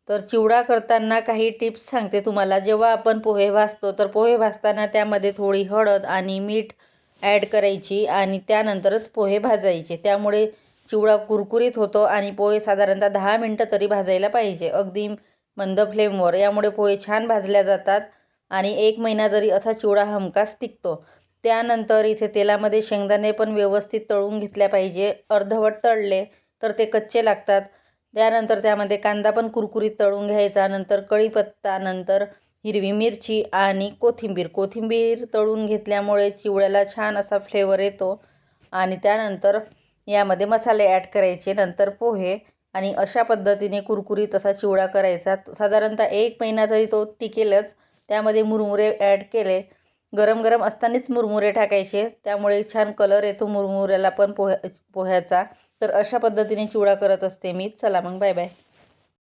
तर चिवडा करताना काही टिप्स सांगते तुम्हाला। जेव्हा आपण पोहे भाजतो तर पोहे भाजताना त्यामध्ये थोडी हळद आणि मीठ ॲड करायची आणि त्यानंतरच पोहे भाजायचे। त्यामुळे चिवडा कुरकुरीत होतो आणि पोहे साधारणतः 10 मिनटं तरी भाजायला पाहिजे, अगदी मंद फ्लेमवर। यामुळे पोहे छान भाजल्या जातात आणि 1 महिना तरी असा चिवडा हमखास टिकतो। त्यानंतर इथे तेलामध्ये शेंगदाणे पण व्यवस्थित तळून घेतल्या पाहिजे। अर्धवट तळले तर ते कच्चे लागतात। त्यानंतर त्यामध्ये कांदा पण कुरकुरीत तळून घ्यायचा, नंतर कढीपत्ता, नंतर हिरवी मिरची आणि कोथिंबीर तळून घेतल्यामुळे चिवड्याला छान असा फ्लेवर येतो। आणि त्यानंतर यामध्ये मसाले ॲड करायचे, नंतर पोहे आणि अशा पद्धतीने कुरकुरीत असा चिवडा करायचा। साधारणतः 1 महिना तरी तो टिकेलच। त्यामध्ये मुरमुरे ॲड केले, गरम गरम असतानाच मुरमुरे टाकायचे, त्यामुळे छान कलर येतो मुरमुऱ्याला पण पोह्याचा। तर अशा पद्धतीने चिवडा करत असते मी। चला मग, बाय बाय।